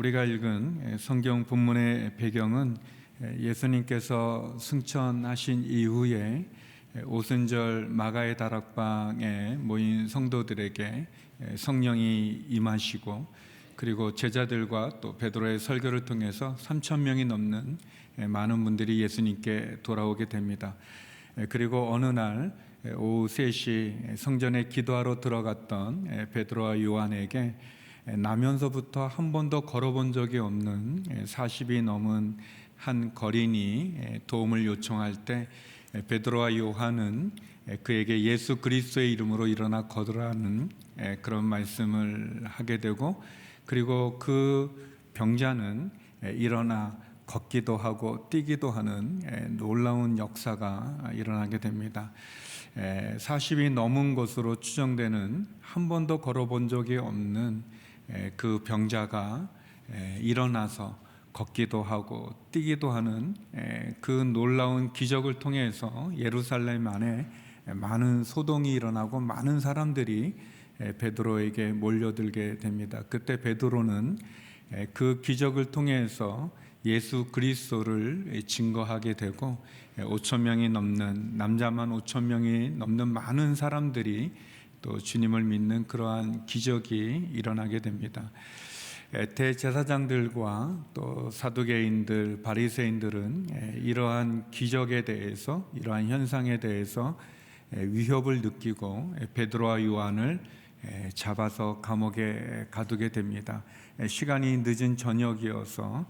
우리가 읽은 성경 본문의 배경은 예수님께서 승천하신 이후에 오순절 마가의 다락방에 모인 성도들에게 성령이 임하시고, 그리고 제자들과 또 베드로의 설교를 통해서 3,000명이 넘는 많은 분들이 예수님께 돌아오게 됩니다. 그리고 어느 날 오후 3시 성전에 기도하러 들어갔던 베드로와 요한에게 나면서부터 한 번도 걸어본 적이 없는 40이 넘은 한 거린이 도움을 요청할 때 베드로와 요한은 그에게 예수 그리스도의 이름으로 일어나 걷으라는 그런 말씀을 하게 되고, 그리고 그 병자는 일어나 걷기도 하고 뛰기도 하는 놀라운 역사가 일어나게 됩니다. 40이 넘은 것으로 추정되는 한 번도 걸어본 적이 없는 그 병자가 일어나서 걷기도 하고 뛰기도 하는 그 놀라운 기적을 통해서 예루살렘 안에 많은 소동이 일어나고 많은 사람들이 베드로에게 몰려들게 됩니다. 그때 베드로는 그 기적을 통해서 예수 그리스도를 증거하게 되고 5,000명이 넘는, 남자만 5,000명이 넘는 많은 사람들이 또 주님을 믿는 그러한 기적이 일어나게 됩니다. 대제사장들과 또 사두개인들, 바리새인들은 이러한 기적에 대해서, 이러한 현상에 대해서 위협을 느끼고 베드로와 요한을 잡아서 감옥에 가두게 됩니다. 시간이 늦은 저녁이어서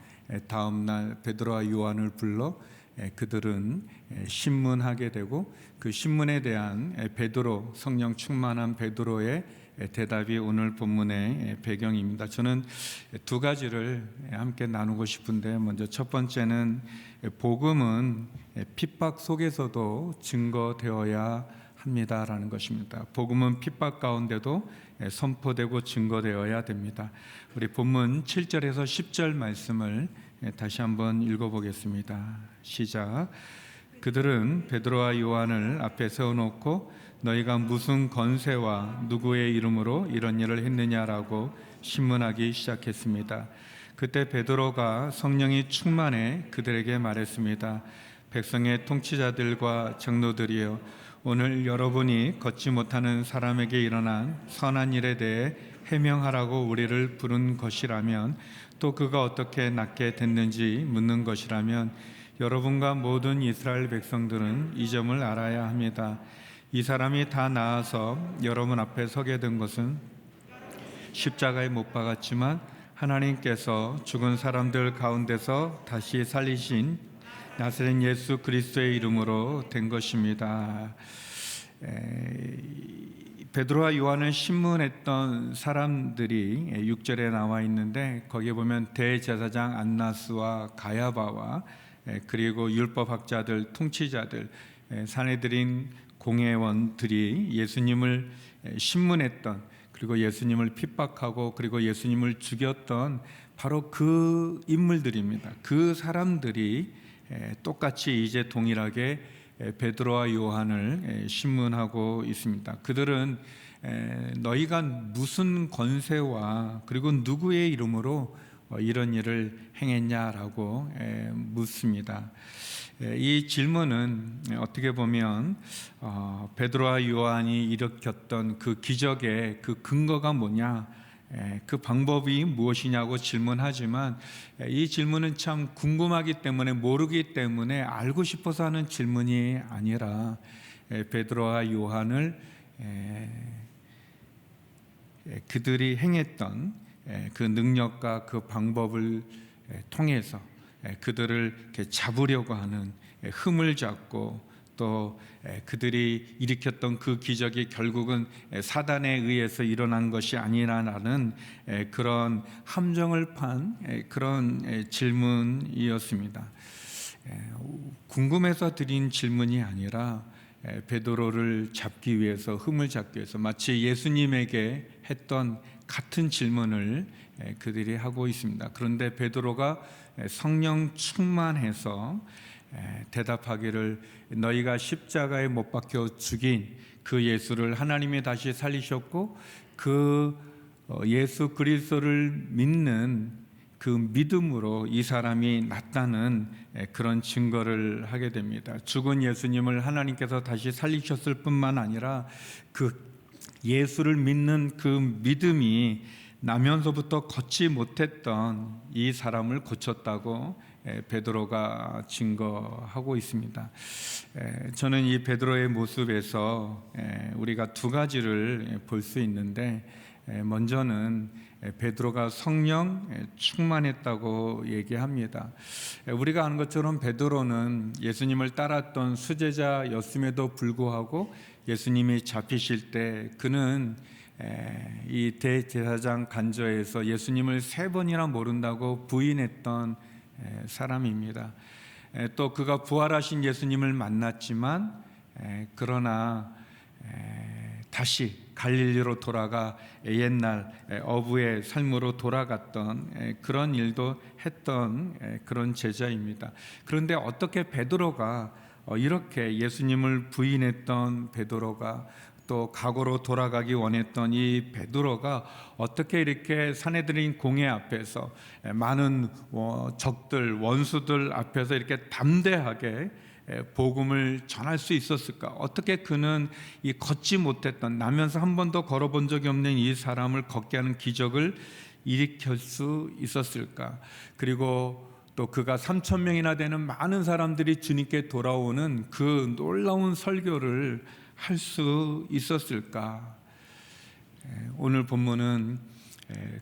다음 날 베드로와 요한을 불러 그들은 신문하게 되고, 그 신문에 대한 베드로, 성령 충만한 베드로의 대답이 오늘 본문의 배경입니다. 저는 두 가지를 함께 나누고 싶은데, 먼저 첫 번째는 복음은 핍박 속에서도 증거되어야 합니다라는 것입니다. 복음은 핍박 가운데도 선포되고 증거되어야 됩니다. 우리 본문 7절에서 10절 말씀을 다시 한번 읽어보겠습니다. 시작. 그들은 베드로와 요한을 앞에 세워놓고 너희가 무슨 권세와 누구의 이름으로 이런 일을 했느냐라고 신문하기 시작했습니다. 그때 베드로가 성령이 충만해 그들에게 말했습니다. 백성의 통치자들과 장로들이여, 오늘 여러분이 걷지 못하는 사람에게 일어난 선한 일에 대해 해명하라고 우리를 부른 것이라면, 또 그가 어떻게 낫게 됐는지 묻는 것이라면, 여러분과 모든 이스라엘 백성들은 이 점을 알아야 합니다. 이 사람이 다 나아서 여러분 앞에 서게 된 것은 십자가에 못 박았지만 하나님께서 죽은 사람들 가운데서 다시 살리신 나사렛 예수 그리스도의 이름으로 된 것입니다. 베드로와 요한을 신문했던 사람들이 6절에 나와 있는데, 거기에 보면 대제사장 안나스와 가야바와 그리고 율법학자들, 통치자들, 사내들인 공회원들이 예수님을 신문했던, 그리고 예수님을 핍박하고 그리고 예수님을 죽였던 바로 그 인물들입니다. 그 사람들이 똑같이 이제 동일하게 베드로와 요한을 신문하고 있습니다. 그들은 너희가 무슨 권세와 그리고 누구의 이름으로 이런 일을 행했냐라고 묻습니다. 이 질문은 어떻게 보면 베드로와 요한이 일으켰던 그 기적의 그 근거가 뭐냐, 그 방법이 무엇이냐고 질문하지만, 이 질문은 참 궁금하기 때문에, 모르기 때문에 알고 싶어서 하는 질문이 아니라 베드로와 요한을 그들이 행했던 그 능력과 그 방법을 통해서 그들을 이렇게 잡으려고 하는, 흠을 잡고 또 그들이 일으켰던 그 기적이 결국은 사단에 의해서 일어난 것이 아니라는 그런 함정을 판 그런 질문이었습니다. 궁금해서 드린 질문이 아니라 베드로를 잡기 위해서, 흠을 잡기 위해서, 마치 예수님에게 했던 같은 질문을 그들이 하고 있습니다. 그런데 베드로가 성령 충만해서 대답하기를, 너희가 십자가에 못 박혀 죽인 그 예수를 하나님이 다시 살리셨고, 그 예수 그리스도를 믿는 그 믿음으로 이 사람이 낫다는 그런 증거를 하게 됩니다. 죽은 예수님을 하나님께서 다시 살리셨을 뿐만 아니라 그 예수를 믿는 그 믿음이 나면서부터 걷지 못했던 이 사람을 고쳤다고 베드로가 증거하고 있습니다. 저는 이 베드로의 모습에서 우리가 두 가지를 볼 수 있는데, 먼저는 베드로가 성령 충만했다고 얘기합니다. 우리가 아는 것처럼 베드로는 예수님을 따랐던 수제자였음에도 불구하고 예수님이 잡히실 때 그는 이 대제사장 관저에서 예수님을 3번이나 모른다고 부인했던 사람입니다. 또 그가 부활하신 예수님을 만났지만 그러나 다시 갈릴리로 돌아가 옛날 어부의 삶으로 돌아갔던 그런 일도 했던 그런 제자입니다. 그런데 어떻게 베드로가 이렇게 예수님을 부인했던 베드로가, 또 과거로 돌아가기 원했던 이 베드로가 어떻게 이렇게 사내들인 공회 앞에서 많은 적들, 원수들 앞에서 이렇게 담대하게 복음을 전할 수 있었을까? 어떻게 그는 이 걷지 못했던, 나면서 한 번도 걸어본 적이 없는 이 사람을 걷게 하는 기적을 일으킬 수 있었을까? 그리고 또 그가 3,000명이나 되는 많은 사람들이 주님께 돌아오는 그 놀라운 설교를 할 수 있었을까? 오늘 본문은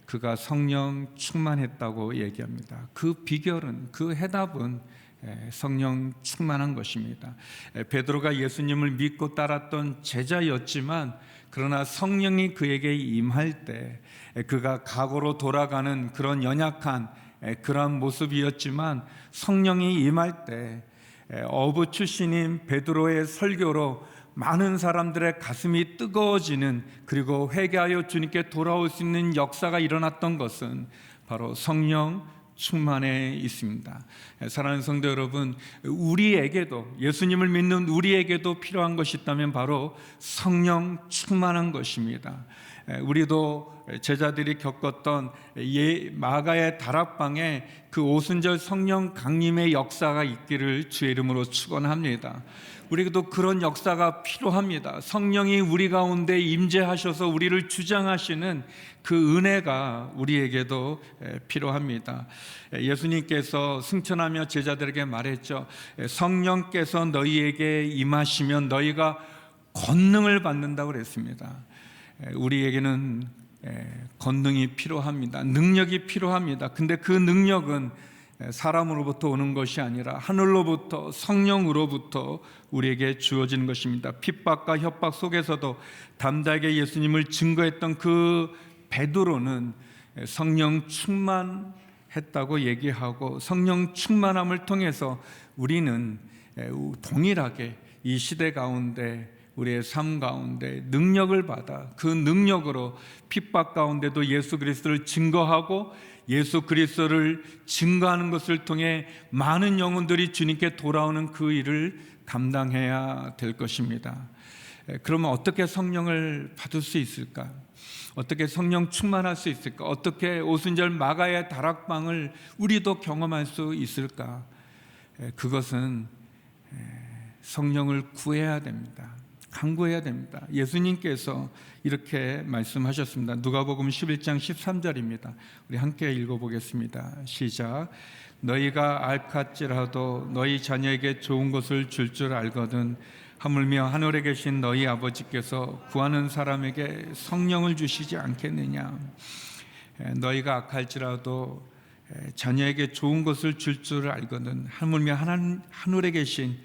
그가 성령 충만했다고 얘기합니다. 그 비결은, 그 해답은 성령 충만한 것입니다. 베드로가 예수님을 믿고 따랐던 제자였지만, 그러나 성령이 그에게 임할 때 그가 과거로 돌아가는 그런 연약한 그런 모습이었지만, 성령이 임할 때 어부 출신인 베드로의 설교로 많은 사람들의 가슴이 뜨거워지는, 그리고 회개하여 주님께 돌아올 수 있는 역사가 일어났던 것은 바로 성령 충만에 있습니다. 사랑하는 성도 여러분, 우리에게도, 예수님을 믿는 우리에게도 필요한 것이 있다면 바로 성령 충만한 것입니다. 우리도 제자들이 겪었던 마가의 다락방에 그 오순절 성령 강림의 역사가 있기를 주의 이름으로 축원합니다. 우리에게도 그런 역사가 필요합니다. 성령이 우리 가운데 임재하셔서 우리를 주장하시는 그 은혜가 우리에게도 필요합니다. 예수님께서 승천하며 제자들에게 말했죠. 성령께서 너희에게 임하시면 너희가 권능을 받는다고 그랬습니다. 우리에게는 권능이 필요합니다. 능력이 필요합니다. 근데 그 능력은 사람으로부터 오는 것이 아니라 하늘로부터, 성령으로부터 우리에게 주어지는 것입니다. 핍박과 협박 속에서도 담대하게 예수님을 증거했던 그 베드로는 성령 충만했다고 얘기하고, 성령 충만함을 통해서 우리는 동일하게 이 시대 가운데, 우리의 삶 가운데 능력을 받아 그 능력으로 핍박 가운데도 예수 그리스도를 증거하고, 예수 그리스도를 증거하는 것을 통해 많은 영혼들이 주님께 돌아오는 그 일을 감당해야 될 것입니다. 그러면 어떻게 성령을 받을 수 있을까? 어떻게 성령 충만할 수 있을까? 어떻게 오순절 마가의 다락방을 우리도 경험할 수 있을까? 그것은 성령을 구해야 됩니다. 간구해야 됩니다. 예수님께서 이렇게 말씀하셨습니다. 누가복음 11장 13절입니다. 우리 함께 읽어보겠습니다. 시작. 너희가 알할지라도 너희 자녀에게 좋은 것을 줄 알거든 하물며 하늘에 계신 너희 아버지께서 구하는 사람에게 성령을 주시지 않겠느냐. 너희가 악할지라도 자녀에게 좋은 것을 줄 알거든 하물며 하늘에 계신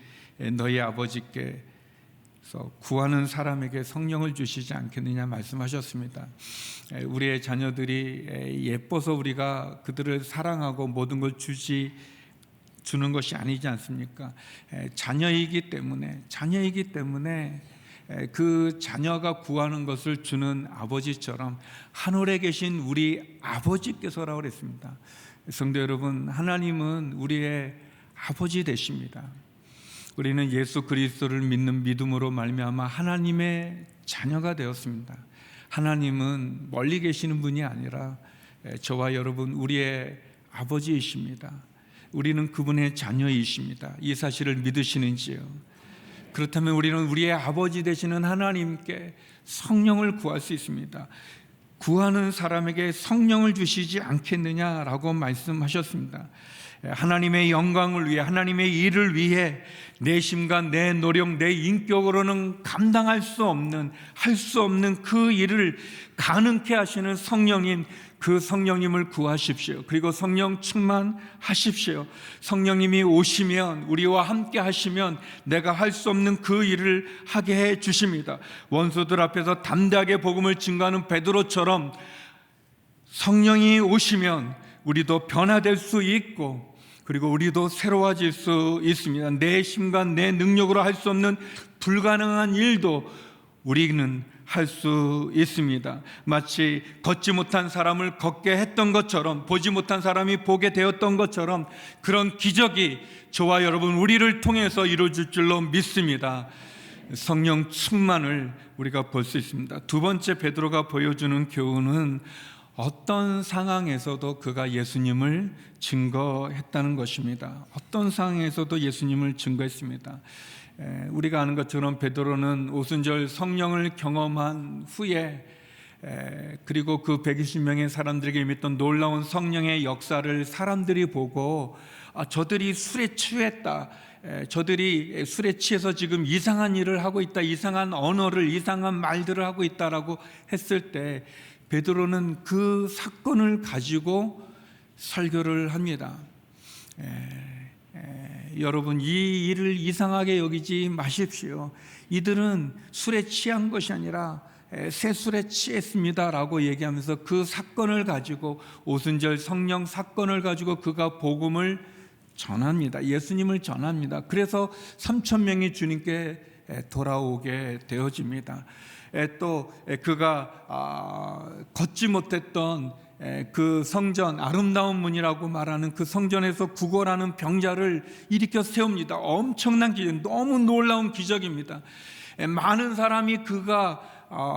너희 아버지께 구하는 사람에게 성령을 주시지 않겠느냐 말씀하셨습니다. 우리의 자녀들이 예뻐서 우리가 그들을 사랑하고 모든 걸 주는 것이 아니지 않습니까? 자녀이기 때문에 그 자녀가 구하는 것을 주는 아버지처럼 하늘에 계신 우리 아버지께서라고 그랬습니다. 성도 여러분, 하나님은 우리의 아버지 되십니다. 우리는 예수 그리스도를 믿는 믿음으로 말미암아 하나님의 자녀가 되었습니다. 하나님은 멀리 계시는 분이 아니라 저와 여러분, 우리의 아버지이십니다. 우리는 그분의 자녀이십니다. 이 사실을 믿으시는지요? 그렇다면 우리는 우리의 아버지 되시는 하나님께 성령을 구할 수 있습니다. 구하는 사람에게 성령을 주시지 않겠느냐라고 말씀하셨습니다. 하나님의 영광을 위해, 하나님의 일을 위해 내 심과 내 노력, 내 인격으로는 감당할 수 없는, 할 수 없는 그 일을 가능케 하시는 성령님, 그 성령님을 구하십시오. 그리고 성령 충만하십시오. 성령님이 오시면, 우리와 함께 하시면 내가 할 수 없는 그 일을 하게 해 주십니다. 원수들 앞에서 담대하게 복음을 증거하는 베드로처럼 성령이 오시면 우리도 변화될 수 있고, 그리고 우리도 새로워질 수 있습니다. 내 힘과 내 능력으로 할 수 없는 불가능한 일도 우리는 할 수 있습니다. 마치 걷지 못한 사람을 걷게 했던 것처럼, 보지 못한 사람이 보게 되었던 것처럼 그런 기적이 저와 여러분 우리를 통해서 이루어질 줄로 믿습니다. 성령 충만을 우리가 볼 수 있습니다. 두 번째 베드로가 보여주는 교훈은 어떤 상황에서도 그가 예수님을 증거했다는 것입니다. 어떤 상황에서도 예수님을 증거했습니다. 우리가 아는 것처럼 베드로는 오순절 성령을 경험한 후에 그리고 그 120명의 사람들에게 임했던 놀라운 성령의 역사를 사람들이 보고 저들이 술에 취했다, 저들이 술에 취해서 지금 이상한 일을 하고 있다, 이상한 언어를, 이상한 말들을 하고 있다라고 했을 때 베드로는 그 사건을 가지고 설교를 합니다. 여러분, 이 일을 이상하게 여기지 마십시오. 이들은 술에 취한 것이 아니라 새술에 취했습니다 라고 얘기하면서 그 사건을 가지고, 오순절 성령 사건을 가지고 그가 복음을 전합니다. 예수님을 전합니다. 그래서 3,000명이 주님께 돌아오게 되어집니다. 또 그가 걷지 못했던 그 성전, 아름다운 문이라고 말하는 그 성전에서 구걸하는 병자를 일으켜 세웁니다. 엄청난 기적, 너무 놀라운 기적입니다. 많은 사람이 그가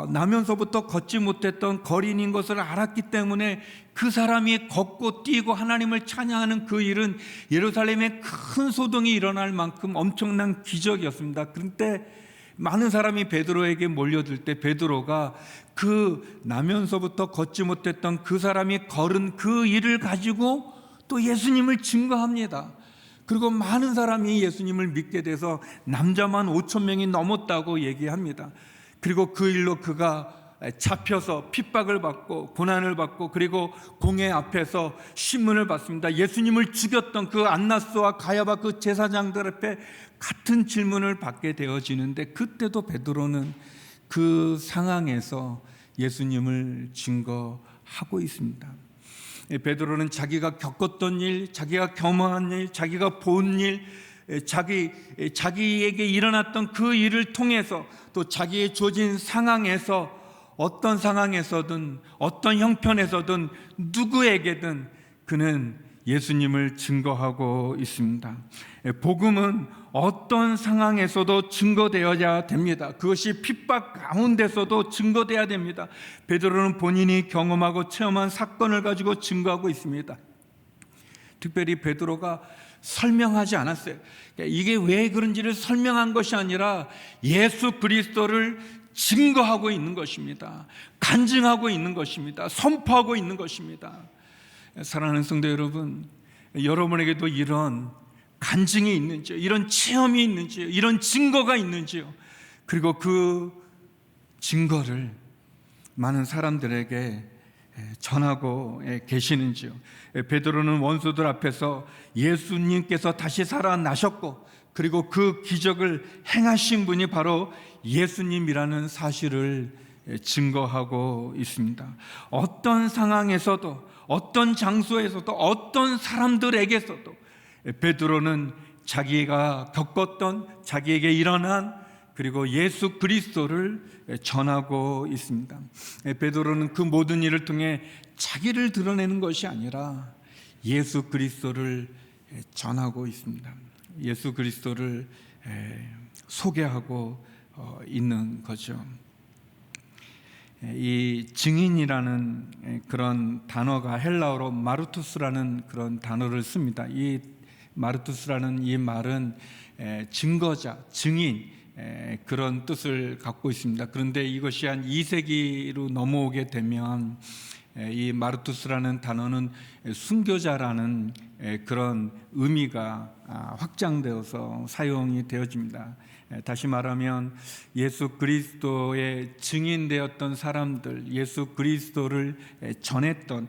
나면서부터 걷지 못했던 거린인 것을 알았기 때문에 그 사람이 걷고 뛰고 하나님을 찬양하는 그 일은 예루살렘에 큰 소동이 일어날 만큼 엄청난 기적이었습니다. 그런데 많은 사람이 베드로에게 몰려들 때 베드로가 그 나면서부터 걷지 못했던 그 사람이 걸은 그 일을 가지고 또 예수님을 증거합니다. 그리고 많은 사람이 예수님을 믿게 돼서 남자만 5,000명이 넘었다고 얘기합니다. 그리고 그 일로 그가 잡혀서 핍박을 받고 고난을 받고, 그리고 공회 앞에서 신문을 받습니다. 예수님을 죽였던 그 안나스와 가야바 그 제사장들 앞에 같은 질문을 받게 되어지는데, 그때도 베드로는 그 상황에서 예수님을 증거하고 있습니다. 베드로는 자기가 겪었던 일, 자기가 경험한 일, 자기가 본 일, 자기에게 일어났던 그 일을 통해서, 또 자기의 주어진 상황에서, 어떤 상황에서든 어떤 형편에서든 누구에게든 그는 예수님을 증거하고 있습니다. 복음은 어떤 상황에서도 증거되어야 됩니다. 그것이 핍박 가운데서도 증거되어야 됩니다. 베드로는 본인이 경험하고 체험한 사건을 가지고 증거하고 있습니다. 특별히 베드로가 설명하지 않았어요. 이게 왜 그런지를 설명한 것이 아니라 예수 그리스도를 증거하고 있는 것입니다. 간증하고 있는 것입니다. 선포하고 있는 것입니다. 사랑하는 성도 여러분, 여러분에게도 이런 간증이 있는지요? 이런 체험이 있는지요? 이런 증거가 있는지요? 그리고 그 증거를 많은 사람들에게 전하고 계시는지요? 베드로는 원수들 앞에서 예수님께서 다시 살아나셨고, 그리고 그 기적을 행하신 분이 바로 예수님이라는 사실을 증거하고 있습니다. 어떤 상황에서도, 어떤 장소에서도, 어떤 사람들에게서도 베드로는 자기가 겪었던, 자기에게 일어난, 그리고 예수 그리스도를 전하고 있습니다. 베드로는 그 모든 일을 통해 자기를 드러내는 것이 아니라 예수 그리스도를 전하고 있습니다. 예수 그리스도를 소개하고 있는 거죠. 이 증인이라는 그런 단어가 헬라어로 마르투스라는 그런 단어를 씁니다. 이 마르투스라는 이 말은 증거자, 증인 그런 뜻을 갖고 있습니다. 그런데 이것이 한 2세기로 넘어오게 되면 이 마르투스라는 단어는 순교자라는 그런 의미가 확장되어서 사용이 되어집니다. 다시 말하면 예수 그리스도의 증인되었던 사람들, 예수 그리스도를 전했던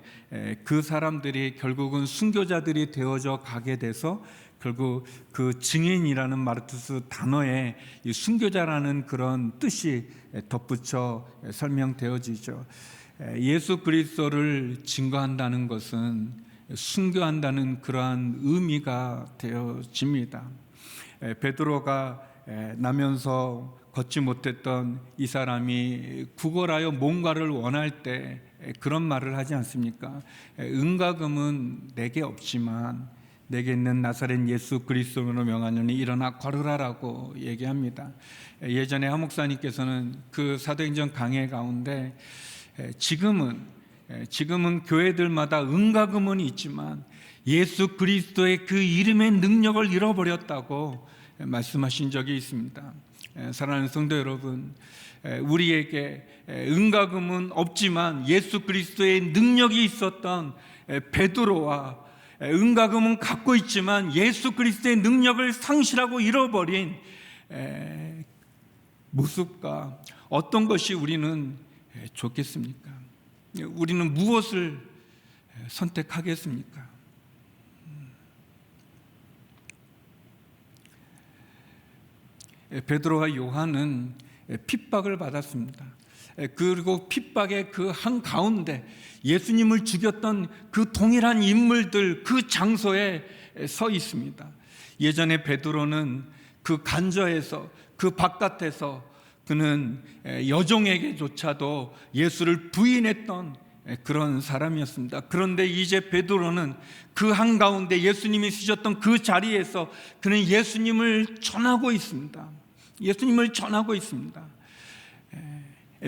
그 사람들이 결국은 순교자들이 되어져 가게 돼서 결국 그 증인이라는 마르투스 단어에 이 순교자라는 그런 뜻이 덧붙여 설명되어지죠. 예수 그리스도를 증거한다는 것은 순교한다는 그러한 의미가 되어집니다. 베드로가 나면서 걷지 못했던 이 사람이 구걸하여 뭔가를 원할 때 그런 말을 하지 않습니까? 은과 금은 내게 없지만 내게 있는 나사렛 예수 그리스도로 명하노니 일어나 걸으라라고 얘기합니다. 예전에 하 목사님께서는 그 사도행전 강해 가운데 지금은 교회들마다 은과 금은 있지만 예수 그리스도의 그 이름의 능력을 잃어버렸다고 말씀하신 적이 있습니다. 사랑하는 성도 여러분, 우리에게 은과 금은 없지만 예수 그리스도의 능력이 있었던 베드로와 은과 금은 갖고 있지만 예수 그리스도의 능력을 상실하고 잃어버린 모습과 어떤 것이 우리는 좋겠습니까? 우리는 무엇을 선택하겠습니까? 베드로와 요한은 핍박을 받았습니다. 그리고 핍박의 그 한가운데 예수님을 죽였던 그 동일한 인물들 그 장소에 서 있습니다. 예전에 베드로는 그 간저에서 그 바깥에서 그는 여종에게조차도 예수를 부인했던 그런 사람이었습니다. 그런데 이제 베드로는 그 한가운데 예수님이 쓰셨던 그 자리에서 그는 예수님을 전하고 있습니다. 예수님을 전하고 있습니다.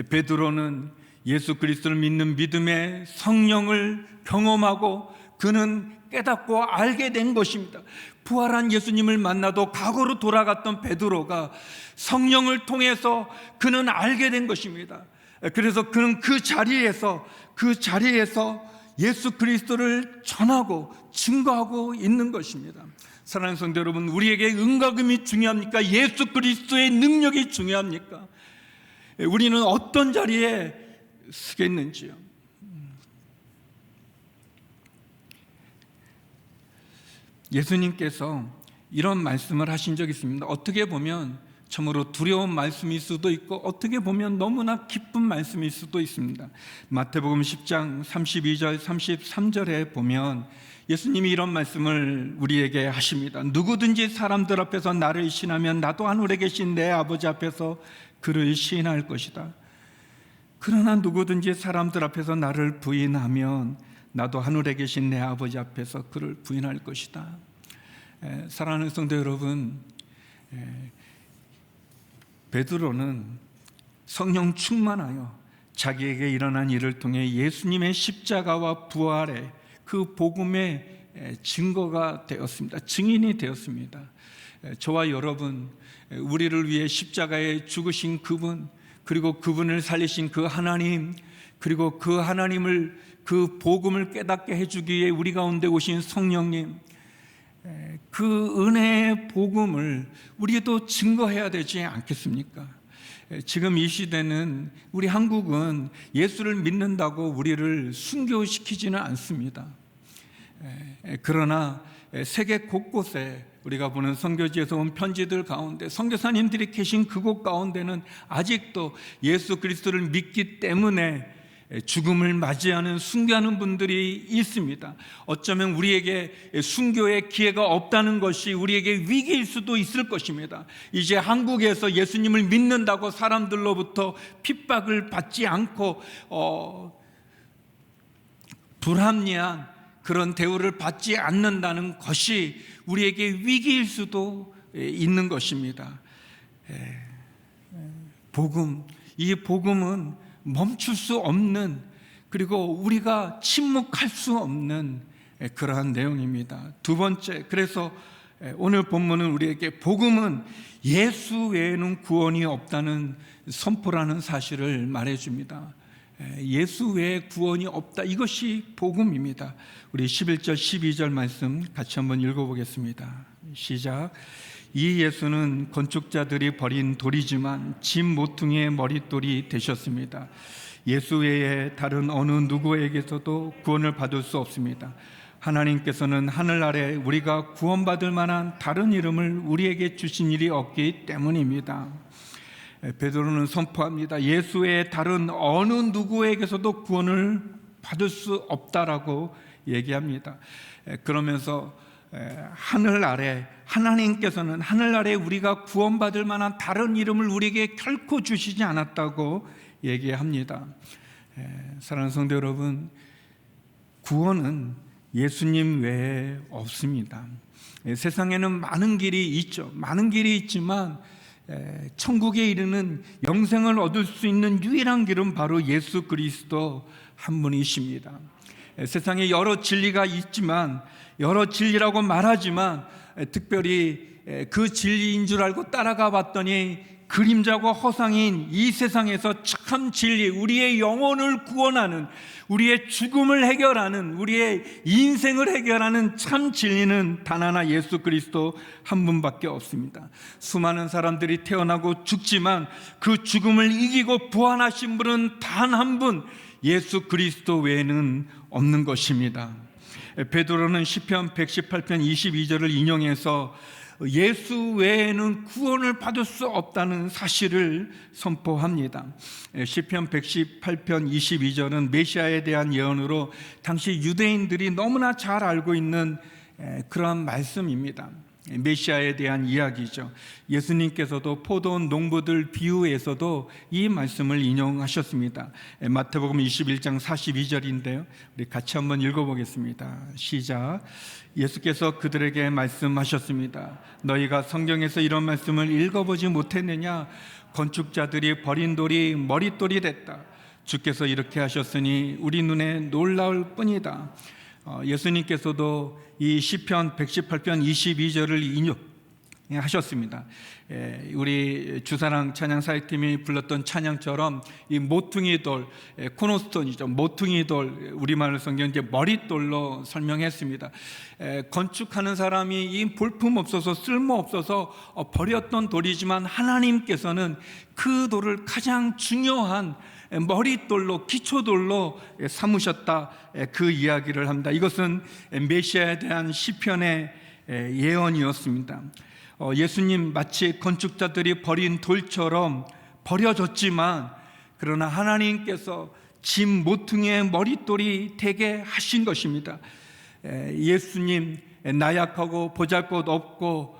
베드로는 예수 그리스도를 믿는 믿음의 성령을 경험하고 그는 깨닫고 알게 된 것입니다. 부활한 예수님을 만나도 과거로 돌아갔던 베드로가 성령을 통해서 그는 알게 된 것입니다. 그래서 그는 그 자리에서 예수 그리스도를 전하고 증거하고 있는 것입니다. 사랑하는 성도 여러분, 우리에게 은과 금이 중요합니까? 예수 그리스도의 능력이 중요합니까? 우리는 어떤 자리에 서겠는지요? 예수님께서 이런 말씀을 하신 적이 있습니다. 어떻게 보면 참으로 두려운 말씀일 수도 있고 어떻게 보면 너무나 기쁜 말씀일 수도 있습니다. 마태복음 10장 32절 33절에 보면 예수님이 이런 말씀을 우리에게 하십니다. 누구든지 사람들 앞에서 나를 시인하면 나도 하늘에 계신 내 아버지 앞에서 그를 시인할 것이다. 그러나 누구든지 사람들 앞에서 나를 부인하면 나도 하늘에 계신 내 아버지 앞에서 그를 부인할 것이다. 사랑하는 성도 여러분, 베드로는 성령 충만하여 자기에게 일어난 일을 통해 예수님의 십자가와 부활의 그 복음의 증거가 되었습니다. 증인이 되었습니다. 저와 여러분, 우리를 위해 십자가에 죽으신 그분, 그리고 그분을 살리신 그 하나님, 그리고 그 하나님을 그 복음을 깨닫게 해주기 위해 우리 가운데 오신 성령님, 그 은혜의 복음을 우리도 증거해야 되지 않겠습니까? 지금 이 시대는 우리 한국은 예수를 믿는다고 우리를 순교시키지는 않습니다. 그러나 세계 곳곳에 우리가 보는 선교지에서 온 편지들 가운데 선교사님들이 계신 그곳 가운데는 아직도 예수 그리스도를 믿기 때문에 죽음을 맞이하는 순교하는 분들이 있습니다. 어쩌면 우리에게 순교의 기회가 없다는 것이 우리에게 위기일 수도 있을 것입니다. 이제 한국에서 예수님을 믿는다고 사람들로부터 핍박을 받지 않고 불합리한 그런 대우를 받지 않는다는 것이 우리에게 위기일 수도 있는 것입니다. 복음, 이 복음은 멈출 수 없는, 그리고 우리가 침묵할 수 없는 그러한 내용입니다. 두 번째, 그래서 오늘 본문은 우리에게 복음은 예수 외에는 구원이 없다는 선포라는 사실을 말해줍니다. 예수 외에 구원이 없다, 이것이 복음입니다. 우리 11절 12절 말씀 같이 한번 읽어보겠습니다. 시작. 이 예수는 건축자들이 버린 돌이지만 짐 모퉁이의 머릿돌이 되셨습니다. 예수 외에 다른 어느 누구에게서도 구원을 받을 수 없습니다. 하나님께서는 하늘 아래 우리가 구원받을 만한 다른 이름을 우리에게 주신 일이 없기 때문입니다. 베드로는 선포합니다. 예수 외에 다른 어느 누구에게서도 구원을 받을 수 없다라고 얘기합니다. 그러면서 하늘 아래, 하나님께서는 하늘 아래 우리가 구원받을 만한 다른 이름을 우리에게 결코 주시지 않았다고 얘기합니다. 사랑하는 성도 여러분, 구원은 예수님 외에 없습니다. 세상에는 많은 길이 있죠. 많은 길이 있지만 천국에 이르는 영생을 얻을 수 있는 유일한 길은 바로 예수 그리스도 한 분이십니다. 세상에 여러 진리가 있지만, 여러 진리라고 말하지만 특별히 그 진리인 줄 알고 따라가 봤더니 그림자고 허상인 이 세상에서 참 진리, 우리의 영혼을 구원하는, 우리의 죽음을 해결하는, 우리의 인생을 해결하는 참 진리는 단 하나 예수 그리스도 한 분밖에 없습니다. 수많은 사람들이 태어나고 죽지만 그 죽음을 이기고 부활하신 분은 단 한 분, 예수 그리스도 외에는 없는 것입니다. 베드로는 시편 118편 22절을 인용해서 예수 외에는 구원을 받을 수 없다는 사실을 선포합니다. 시편 118편 22절은 메시아에 대한 예언으로 당시 유대인들이 너무나 잘 알고 있는 그런 말씀입니다. 메시아에 대한 이야기죠. 예수님께서도 포도원 농부들 비유에서도 이 말씀을 인용하셨습니다. 마태복음 21장 42절인데요. 우리 같이 한번 읽어보겠습니다. 시작. 예수께서 그들에게 말씀하셨습니다. 너희가 성경에서 이런 말씀을 읽어보지 못했느냐? 건축자들이 버린 돌이 머릿돌이 됐다. 주께서 이렇게 하셨으니 우리 눈에 놀라울 뿐이다. 예수님께서도 이 시편 118편 22절을 인용하셨습니다. 우리 주사랑 찬양사역팀이 불렀던 찬양처럼 이 모퉁이 돌, 코너스톤이죠. 모퉁이 돌, 우리말 성경 이제 머릿돌로 설명했습니다. 건축하는 사람이 이 볼품 없어서 쓸모 없어서 버렸던 돌이지만 하나님께서는 그 돌을 가장 중요한 머릿돌로, 기초돌로 삼으셨다, 그 이야기를 합니다. 이것은 메시아에 대한 시편의 예언이었습니다. 예수님 마치 건축자들이 버린 돌처럼 버려졌지만, 그러나 하나님께서 짐 모퉁이의 머릿돌이 되게 하신 것입니다. 예수님, 나약하고 보잘것없고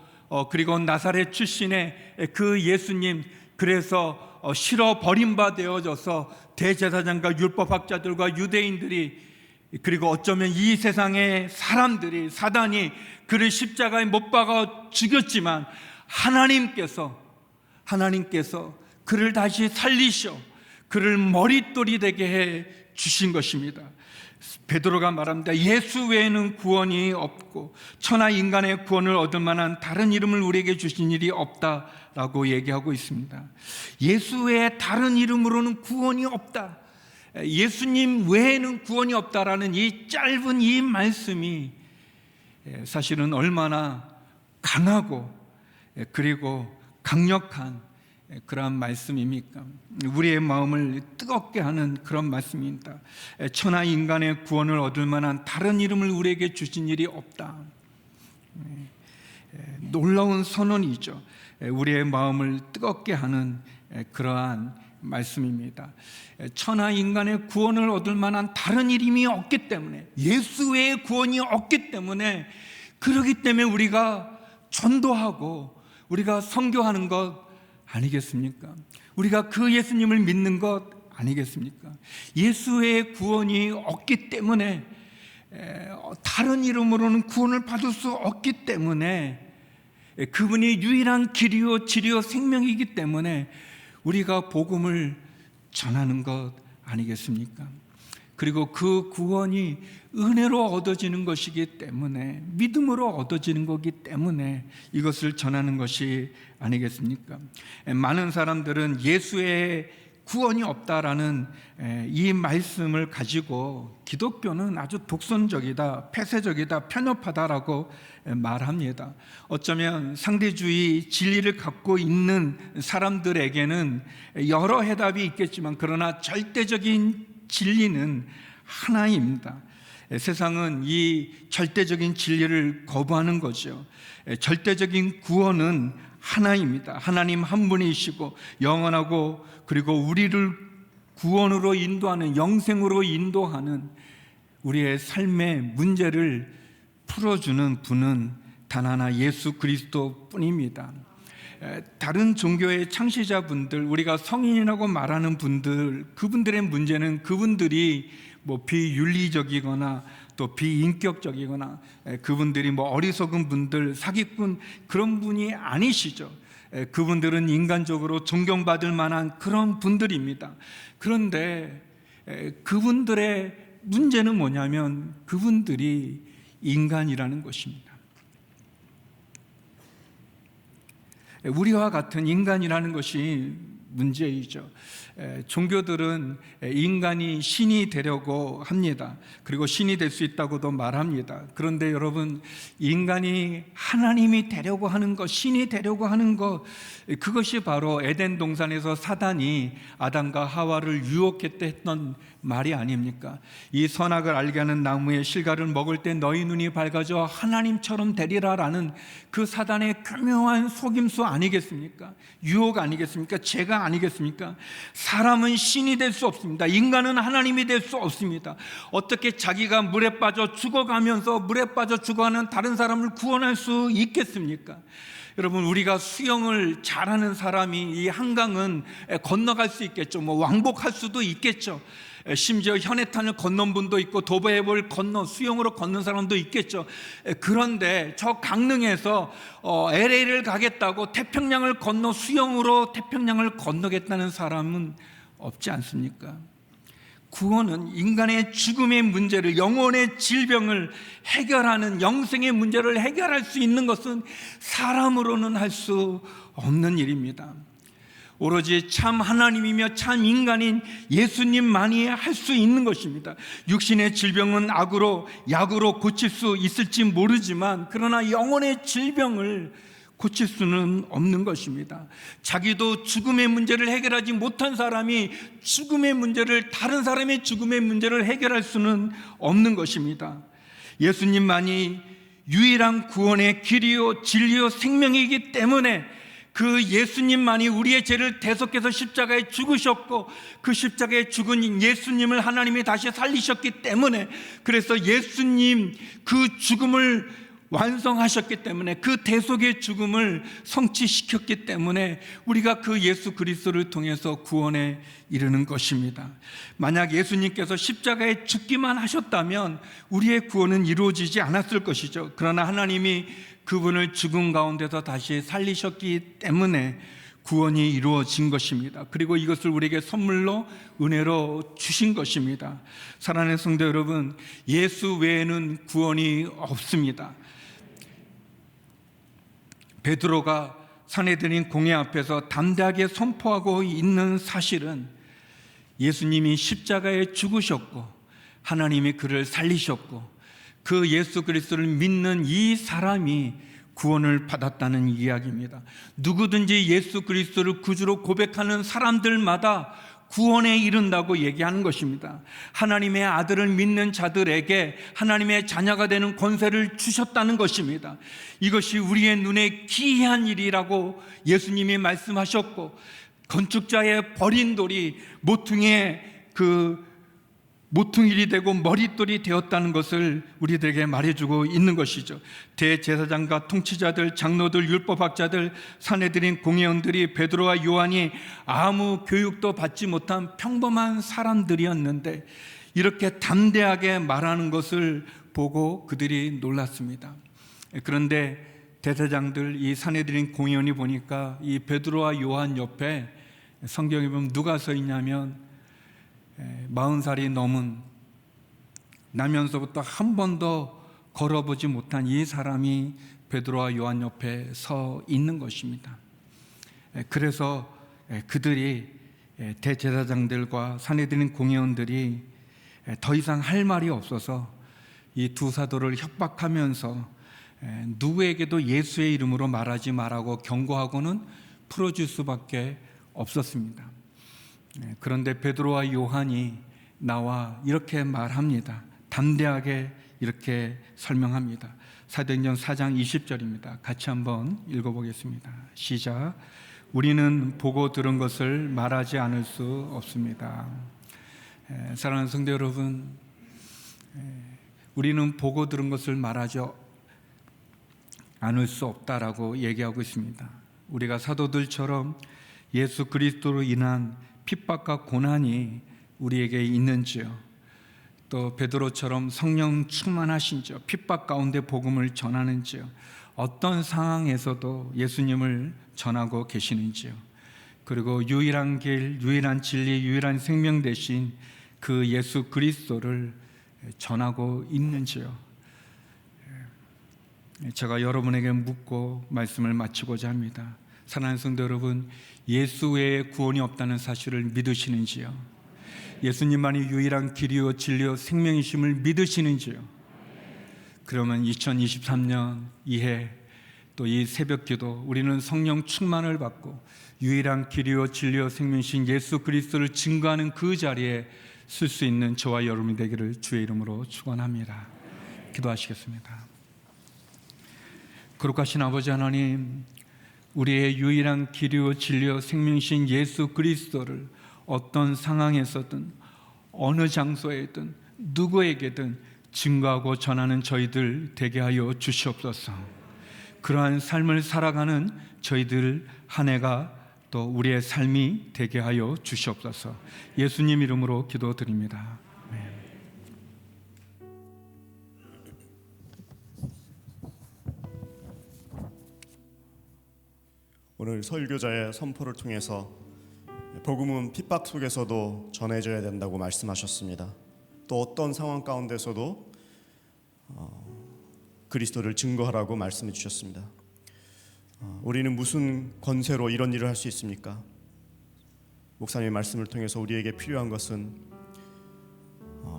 그리고 나사렛 출신의 그 예수님, 그래서 실어 버림바 되어져서 대제사장과 율법학자들과 유대인들이, 그리고 어쩌면 이 세상의 사람들이, 사단이 그를 십자가에 못 박아 죽였지만 하나님께서 그를 다시 살리셔 그를 머릿돌이 되게 해 주신 것입니다. 베드로가 말합니다. 예수 외에는 구원이 없고 천하 인간의 구원을 얻을 만한 다른 이름을 우리에게 주신 일이 없다라고 얘기하고 있습니다. 예수 외에 다른 이름으로는 구원이 없다, 예수님 외에는 구원이 없다라는 이 짧은 이 말씀이 사실은 얼마나 강하고 그리고 강력한 그런 말씀입니까? 우리의 마음을 뜨겁게 하는 그런 말씀입니다. 천하 인간의 구원을 얻을 만한 다른 이름을 우리에게 주신 일이 없다. 놀라운 선언이죠. 우리의 마음을 뜨겁게 하는 그러한 말씀입니다. 천하 인간의 구원을 얻을 만한 다른 이름이 없기 때문에, 예수 외의 구원이 없기 때문에, 그렇기 때문에 우리가 전도하고 우리가 선교하는 것 아니겠습니까? 우리가 그 예수님을 믿는 것 아니겠습니까? 예수 외의 구원이 없기 때문에, 다른 이름으로는 구원을 받을 수 없기 때문에, 그분이 유일한 길이요 진리요 생명이기 때문에 우리가 복음을 전하는 것 아니겠습니까? 그리고 그 구원이 은혜로 얻어지는 것이기 때문에, 믿음으로 얻어지는 거기 때문에 이것을 전하는 것이 아니겠습니까? 많은 사람들은 예수의 구원이 없다라는 이 말씀을 가지고 기독교는 아주 독선적이다, 폐쇄적이다, 편협하다라고 말합니다. 어쩌면 상대주의 진리를 갖고 있는 사람들에게는 여러 해답이 있겠지만, 그러나 절대적인 진리는 하나입니다. 세상은 이 절대적인 진리를 거부하는 거죠. 절대적인 구원은 하나입니다. 하나님 한 분이시고 영원하고, 그리고 우리를 구원으로 인도하는, 영생으로 인도하는 우리의 삶의 문제를 풀어주는 분은 단 하나 예수 그리스도 뿐입니다. 다른 종교의 창시자분들, 우리가 성인이라고 말하는 분들, 그분들의 문제는 그분들이 비윤리적이거나 또 비인격적이거나, 그분들이 어리석은 분들, 사기꾼, 그런 분이 아니시죠. 그분들은 인간적으로 존경받을 만한 그런 분들입니다. 그런데 그분들의 문제는 뭐냐면, 그분들이 인간이라는 것입니다. 우리와 같은 인간이라는 것이 문제이죠. 종교들은 인간이 신이 되려고 합니다. 그리고 신이 될 수 있다고도 말합니다. 그런데 여러분, 인간이 하나님이 되려고 하는 것, 신이 되려고 하는 것, 그것이 바로 에덴 동산에서 사단이 아담과 하와를 유혹했다 했던 말이 아닙니까? 이 선악을 알게 하는 나무의 실과를 먹을 때 너희 눈이 밝아져 하나님처럼 되리라라는 그 사단의 교묘한 속임수 아니겠습니까? 유혹 아니겠습니까? 죄가 아니겠습니까? 사람은 신이 될 수 없습니다. 인간은 하나님이 될 수 없습니다. 어떻게 자기가 물에 빠져 죽어가면서 물에 빠져 죽어가는 다른 사람을 구원할 수 있겠습니까? 여러분, 우리가 수영을 잘하는 사람이 이 한강은 건너갈 수 있겠죠. 왕복할 수도 있겠죠. 심지어 현해탄을 건넌 분도 있고 도보해볼 수영으로 건넌 사람도 있겠죠. 그런데 저 강릉에서 LA를 가겠다고 태평양을 건너 수영으로 태평양을 건너겠다는 사람은 없지 않습니까? 구원은 인간의 죽음의 문제를, 영혼의 질병을 해결하는, 영생의 문제를 해결할 수 있는 것은 사람으로는 할 수 없는 일입니다. 오로지 참 하나님이며 참 인간인 예수님만이 할 수 있는 것입니다. 육신의 질병은 약으로 고칠 수 있을지 모르지만, 그러나 영혼의 질병을 고칠 수는 없는 것입니다. 자기도 죽음의 문제를 해결하지 못한 사람이 다른 사람의 죽음의 문제를 해결할 수는 없는 것입니다. 예수님만이 유일한 구원의 길이요 진리요 생명이기 때문에, 그 예수님만이 우리의 죄를 대속해서 십자가에 죽으셨고, 그 십자가에 죽은 예수님을 하나님이 다시 살리셨기 때문에, 그래서 예수님 그 죽음을 완성하셨기 때문에, 그 대속의 죽음을 성취시켰기 때문에 우리가 그 예수 그리스도를 통해서 구원에 이르는 것입니다. 만약 예수님께서 십자가에 죽기만 하셨다면 우리의 구원은 이루어지지 않았을 것이죠. 그러나 하나님이 그분을 죽음 가운데서 다시 살리셨기 때문에 구원이 이루어진 것입니다. 그리고 이것을 우리에게 선물로, 은혜로 주신 것입니다. 사랑하는 성도 여러분, 예수 외에는 구원이 없습니다. 베드로가 산헤드린 공회 앞에서 담대하게 선포하고 있는 사실은, 예수님이 십자가에 죽으셨고 하나님이 그를 살리셨고 그 예수 그리스도를 믿는 이 사람이 구원을 받았다는 이야기입니다. 누구든지 예수 그리스도를 구주로 고백하는 사람들마다 구원에 이른다고 얘기하는 것입니다. 하나님의 아들을 믿는 자들에게 하나님의 자녀가 되는 권세를 주셨다는 것입니다. 이것이 우리의 눈에 기이한 일이라고 예수님이 말씀하셨고, 건축자의 버린 돌이 모퉁이리 되고 머릿돌이 되었다는 것을 우리들에게 말해주고 있는 것이죠. 대제사장과 통치자들, 장로들, 율법학자들, 산헤드린 공회원들이 베드로와 요한이 아무 교육도 받지 못한 평범한 사람들이었는데, 이렇게 담대하게 말하는 것을 보고 그들이 놀랐습니다. 그런데 대제사장들, 이 산헤드린 공회원이 보니까 이 베드로와 요한 옆에 성경에 보면 누가 서 있냐면 40살이 넘은 나면서부터 한 번도 걸어보지 못한 이 사람이 베드로와 요한 옆에 서 있는 것입니다. 그래서 그들이 대제사장들과 산헤드린 공회원들이 더 이상 할 말이 없어서 이 두 사도를 협박하면서 누구에게도 예수의 이름으로 말하지 말라고 경고하고는 풀어줄 수밖에 없었습니다. 그런데 베드로와 요한이 나와 이렇게 말합니다. 담대하게 이렇게 설명합니다. 사도행전 4장 20절입니다. 같이 한번 읽어보겠습니다. 시작. 우리는 보고 들은 것을 말하지 않을 수 없습니다. 사랑하는 성도 여러분, 우리는 보고 들은 것을 말하지 않을 수 없다라고 얘기하고 있습니다. 우리가 사도들처럼 예수 그리스도로 인한 핍박과 고난이 우리에게 있는지요? 또 베드로처럼 성령 충만하신지요? 핍박 가운데 복음을 전하는지요? 어떤 상황에서도 예수님을 전하고 계시는지요? 그리고 유일한 길, 유일한 진리, 유일한 생명 되신 그 예수 그리스도를 전하고 있는지요? 제가 여러분에게 묻고 말씀을 마치고자 합니다. 사랑하는 성도 여러분, 예수 외에 구원이 없다는 사실을 믿으시는지요? 예수님만이 유일한 길이요 진리요 생명이심을 믿으시는지요? 그러면 2023년 이해 또 이 새벽기도 우리는 성령 충만을 받고 유일한 길이요 진리요 생명이신 예수 그리스도를 증거하는 그 자리에 쓸 수 있는 저와 여러분이 되기를 주의 이름으로 축원합니다. 기도하시겠습니다. 거룩하신 아버지 하나님, 우리의 유일한 길이요 진리요 생명이신 예수 그리스도를 어떤 상황에서든 어느 장소에든 누구에게든 증거하고 전하는 저희들 되게 하여 주시옵소서. 그러한 삶을 살아가는 저희들 한 해가 또 우리의 삶이 되게 하여 주시옵소서. 예수님 이름으로 기도드립니다. 아멘. 오늘 설교자의 선포를 통해서 복음은 핍박 속에서도 전해져야 된다고 말씀하셨습니다. 또 어떤 상황 가운데서도 그리스도를 증거하라고 말씀해 주셨습니다. 우리는 무슨 권세로 이런 일을 할 수 있습니까? 목사님의 말씀을 통해서 우리에게 필요한 것은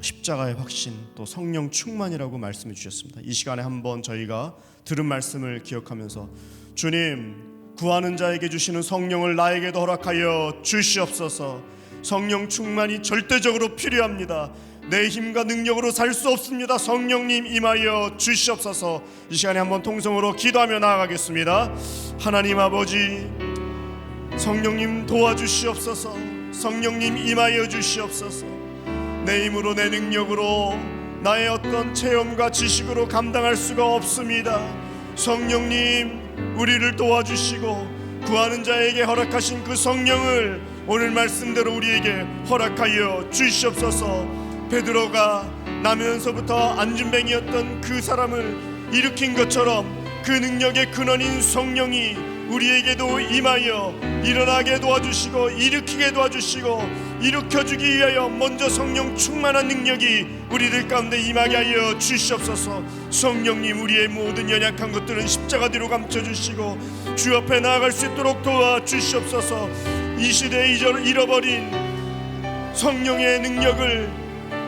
십자가의 확신, 또 성령 충만이라고 말씀해 주셨습니다. 이 시간에 한번 저희가 들은 말씀을 기억하면서 주님, 구하는 자에게 주시는 성령을 나에게도 허락하여 주시옵소서. 성령 충만이 절대적으로 필요합니다. 내 힘과 능력으로 살 수 없습니다. 성령님 임하여 주시옵소서. 이 시간에 한번 통성으로 기도하며 나아가겠습니다. 하나님 아버지, 성령님 도와주시옵소서. 성령님 임하여 주시옵소서. 내 힘으로 내 능력으로 나의 어떤 체험과 지식으로 감당할 수가 없습니다. 성령님 우리를 도와주시고 구하는 자에게 허락하신 그 성령을 오늘 말씀대로 우리에게 허락하여 주시옵소서. 베드로가 나면서부터 안진뱅이였던 그 사람을 일으킨 것처럼 그 능력의 근원인 성령이 우리에게도 임하여 일어나게 도와주시고 일으키게 도와주시고 일으켜주기 위하여 먼저 성령 충만한 능력이 우리들 가운데 임하게 하여 주시옵소서. 성령님 우리의 모든 연약한 것들은 십자가 뒤로 감춰주시고 주 앞에 나아갈 수 있도록 도와주시옵소서. 이 시대에 잃어버린 성령의 능력을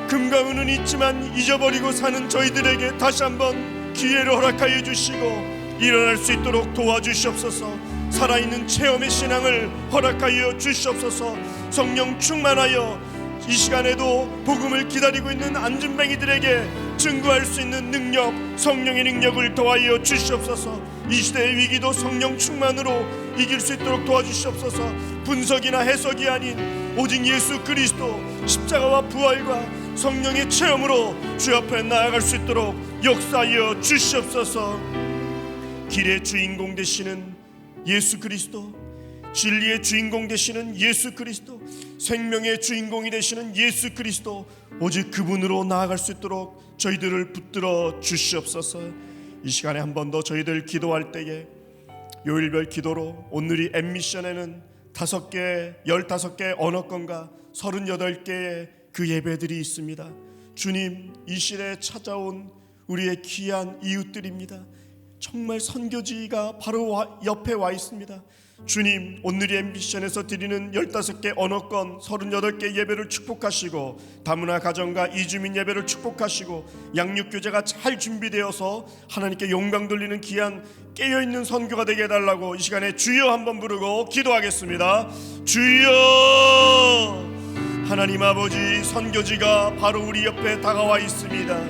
금과 은은 있지만 잊어버리고 사는 저희들에게 다시 한번 기회를 허락하여 주시고 일어날 수 있도록 도와주시옵소서. 살아있는 체험의 신앙을 허락하여 주시옵소서. 성령 충만하여 이 시간에도 복음을 기다리고 있는 안진뱅이들에게 증거할 수 있는 능력, 성령의 능력을 더하여 주시옵소서. 이 시대의 위기도 성령 충만으로 이길 수 있도록 도와주시옵소서. 분석이나 해석이 아닌 오직 예수 그리스도 십자가와 부활과 성령의 체험으로 주 앞에 나아갈 수 있도록 역사하여 주시옵소서. 길의 주인공 되시는 예수 그리스도, 진리의 주인공 되시는 예수 그리스도, 생명의 주인공이 되시는 예수 그리스도, 오직 그분으로 나아갈 수 있도록 저희들을 붙들어 주시옵소서. 이 시간에 한 번 더 저희들 기도할 때에 요일별 기도로 오늘이 엠미션에는 5개, 15개 언어권과 38개의 그 예배들이 있습니다. 주님, 이 시대에 찾아온 우리의 귀한 이웃들입니다. 정말 선교지가 바로 옆에 와 있습니다. 주님, 오늘의 앰비션에서 드리는 15개 언어권 38개 예배를 축복하시고, 다문화 가정과 이주민 예배를 축복하시고, 양육교제가 잘 준비되어서 하나님께 영광 돌리는 귀한 깨어있는 선교가 되게 해달라고 이 시간에 주여 한번 부르고 기도하겠습니다. 주여! 하나님 아버지, 선교지가 바로 우리 옆에 다가와 있습니다.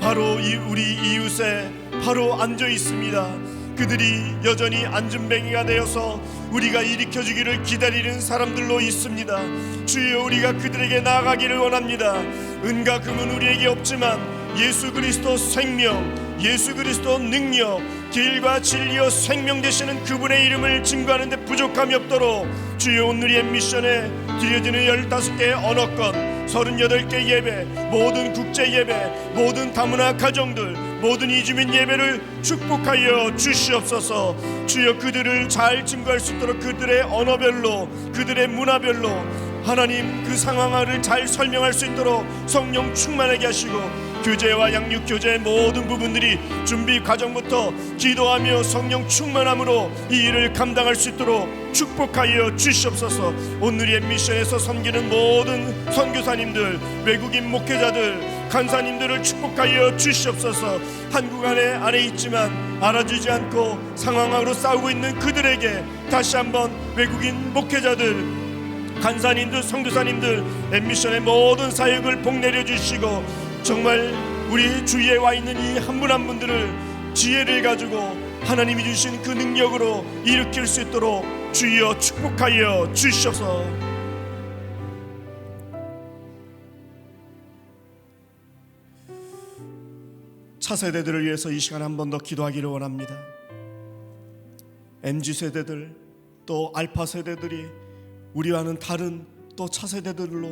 바로 우리 이웃에 바로 앉아 있습니다. 그들이 여전히 안전뱅이가 되어서 우리가 일으켜주기를 기다리는 사람들로 있습니다. 주여, 우리가 그들에게 나아가기를 원합니다. 은과 금은 우리에게 없지만 예수 그리스도 생명, 예수 그리스도 능력, 길과 진리와 생명 되시는 그분의 이름을 증거하는 데 부족함이 없도록 주여, 오늘의 미션에 드려지는 15개 언어권, 38개 예배, 모든 국제 예배, 모든 다문화 가정들, 모든 이주민 예배를 축복하여 주시옵소서. 주여, 그들을 잘 증거할 수 있도록 그들의 언어별로, 그들의 문화별로 하나님 그 상황을 잘 설명할 수 있도록 성령 충만하게 하시고, 교제와 양육 교제의 모든 부분들이 준비 과정부터 기도하며 성령 충만함으로 이 일을 감당할 수 있도록 축복하여 주시옵소서. 오늘의 미션에서 섬기는 모든 선교사님들, 외국인 목회자들, 간사님들을 축복하여 주시옵소서. 한국 안에 있지만 알아주지 않고 상황으로 싸우고 있는 그들에게 다시 한번 외국인 목회자들, 간사님들, 선교사님들, 엠미션의 모든 사역을 복내려 주시고, 정말 우리 주위에 와 있는 이 한 분 한 분들을 지혜를 가지고 하나님이 주신 그 능력으로 일으킬 수 있도록 주여 축복하여 주시옵소서. 차세대들을 위해서 이 시간에 한 번 더 기도하기를 원합니다. MZ세대들, 또 알파세대들이 우리와는 다른 또 차세대들로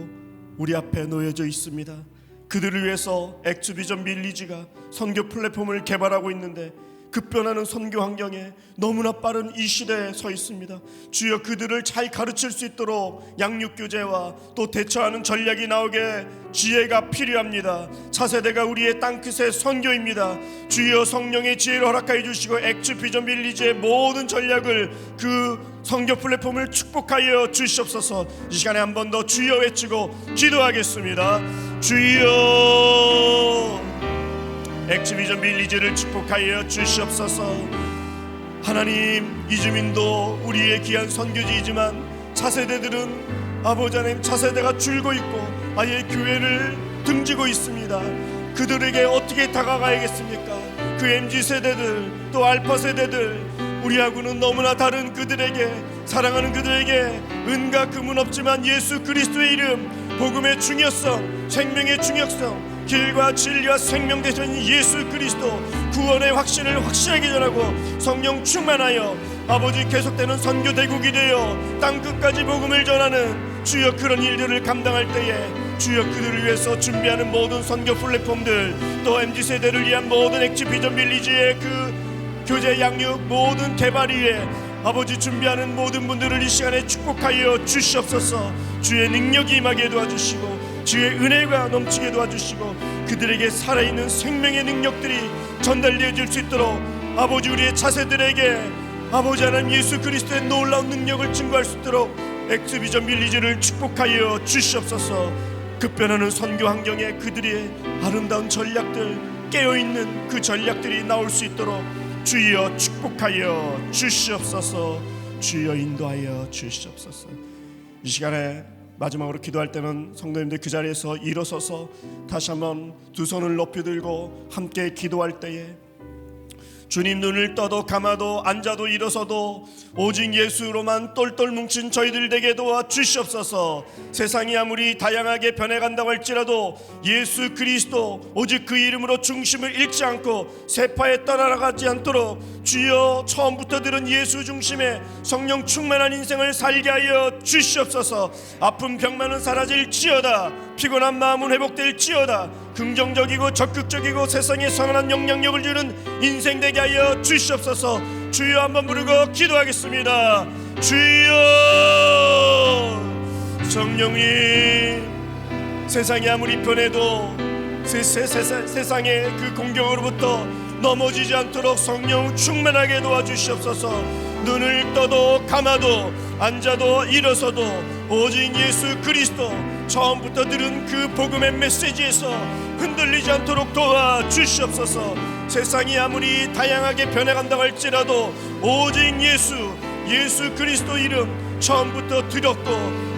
우리 앞에 놓여져 있습니다. 그들을 위해서 엑스비전 빌리지가 선교 플랫폼을 개발하고 있는데, 급변하는 선교 환경에 너무나 빠른 이 시대에 서 있습니다. 주여, 그들을 잘 가르칠 수 있도록 양육교제와 또 대처하는 전략이 나오게 지혜가 필요합니다. 차세대가 우리의 땅끝의 선교입니다. 주여, 성령의 지혜를 허락하여 주시고 엑스비전 빌리지의 모든 전략을, 그 선교 플랫폼을 축복하여 주시옵소서. 이 시간에 한 번 더 주여 외치고 기도하겠습니다. 주여, 엑스비전 빌리지를 축복하여 주시옵소서. 하나님, 이주민도 우리의 귀한 선교지이지만 차세대들은 아버지 하나님, 차세대가 줄고 있고 아예 교회를 등지고 있습니다. 그들에게 어떻게 다가가야겠습니까? 그 MZ세대들, 또 알파세대들, 우리하고는 너무나 다른 그들에게, 사랑하는 그들에게 은과 금은 없지만 예수 그리스도의 이름, 복음의 중요성, 생명의 중요성, 길과 진리와 생명 되신 예수 그리스도 구원의 확신을 확실하게 전하고 성령 충만하여 아버지 계속되는 선교 대국이 되어 땅끝까지 복음을 전하는 주여, 그런 일들을 감당할 때에 주여, 그들을 위해서 준비하는 모든 선교 플랫폼들, 또 MZ세대를 위한 모든 엑스비전 빌리지의 그 교제 양육 모든 개발 위에 아버지 준비하는 모든 분들을 이 시간에 축복하여 주시옵소서. 주의 능력이 임하게 도와주시고 주의 은혜가 넘치게 도와주시고 그들에게 살아있는 생명의 능력들이 전달되어질 수 있도록 아버지, 우리의 차세들에게 아버지 하나님 예수 그리스도의 놀라운 능력을 증거할 수 있도록 엑스비전 빌리지를 축복하여 주시옵소서. 급변하는 선교 환경에 그들의 아름다운 전략들, 깨어있는 그 전략들이 나올 수 있도록 주여 축복하여 주시옵소서. 주여 인도하여 주시옵소서. 이 시간에 마지막으로 기도할 때는 성도님들 그 자리에서 일어서서 다시 한번 두 손을 높이 들고 함께 기도할 때에 주님, 눈을 떠도 감아도 앉아도 일어서도 오직 예수로만 똘똘 뭉친 저희들 되게 도와 주시옵소서. 세상이 아무리 다양하게 변해간다고 할지라도 예수 그리스도 오직 그 이름으로 중심을 잃지 않고 세파에 떠나가지 않도록 주여, 처음부터 들은 예수 중심의 성령 충만한 인생을 살게 하여 주시옵소서. 아픈 병만은 사라질지어다, 피곤한 마음은 회복될지어다, 긍정적이고 적극적이고 세상에 선한 영향력을 주는 인생 되게 하여 주시옵소서. 주여 한번 부르고 기도하겠습니다. 주여. 성령님, 세상이 아무리 변해도 세상의 그 공경으로부터 넘어지지 않도록 성령 충만하게 도와주시옵소서. 눈을 떠도 감아도 앉아도 일어서도 오직 예수 그리스도, 처음부터 들은 그 복음의 메시지에서 흔들리지 않도록 도와주시옵소서. 세상이 아무리 다양하게 변해간다고 할지라도 오직 예수 그리스도 이름 처음부터 들었고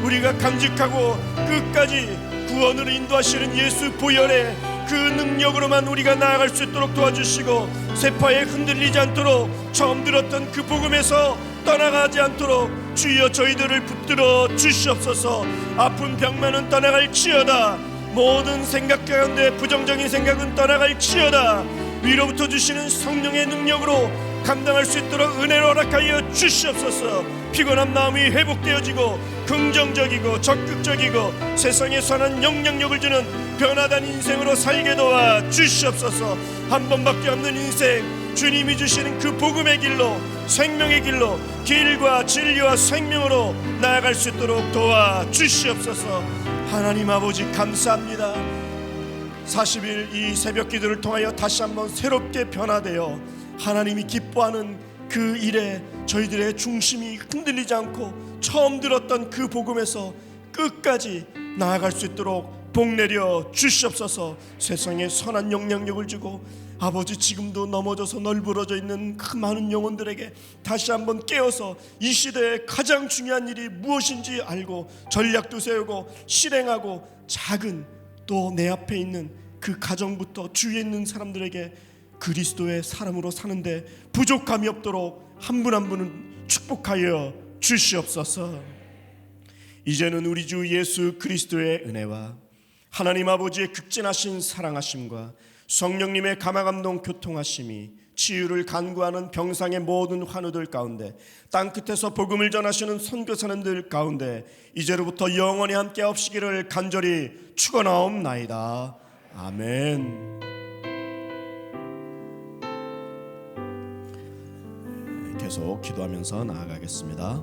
우리가 간직하고 끝까지 구원으로 인도하시는 예수 보혈의 그 능력으로만 우리가 나아갈 수 있도록 도와주시고, 세파에 흔들리지 않도록 처음 들었던 그 복음에서 떠나가지 않도록 주여 저희들을 붙들어 주시옵소서. 아픈 병만은 떠나갈지어다. 모든 생각 가운데 부정적인 생각은 떠나갈지어다. 위로부터 주시는 성령의 능력으로 감당할 수 있도록 은혜를 허락하여 주시옵소서. 피곤한 마음이 회복되어지고 긍정적이고 적극적이고 세상에 선한 영향력을 주는 변화된 인생으로 살게 도와 주시옵소서. 한 번밖에 없는 인생, 주님이 주시는 그 복음의 길로, 생명의 길로, 길과 진리와 생명으로 나아갈 수 있도록 도와 주시옵소서. 하나님 아버지 감사합니다. 40일 이 새벽 기도를 통하여 다시 한번 새롭게 변화되어 하나님이 기뻐하는 그 일에 저희들의 중심이 흔들리지 않고 처음 들었던 그 복음에서 끝까지 나아갈 수 있도록 복내려 주시옵소서. 세상에 선한 영향력을 주고 아버지, 지금도 넘어져서 널브러져 있는 그 많은 영혼들에게 다시 한번 깨어서 이 시대에 가장 중요한 일이 무엇인지 알고 전략도 세우고 실행하고, 작은 또 내 앞에 있는 그 가정부터 주위에 있는 사람들에게 그리스도의 사람으로 사는데 부족함이 없도록 한 분 한 분은 축복하여 주시옵소서. 이제는 우리 주 예수 그리스도의 은혜와 하나님 아버지의 극진하신 사랑하심과 성령님의 감화감동 교통하심이 치유를 간구하는 병상의 모든 환우들 가운데, 땅끝에서 복음을 전하시는 선교사님들 가운데 이제로부터 영원히 함께 하옵시기를 간절히 축원하옵나이다. 아멘. 계속 기도하면서 나아가겠습니다.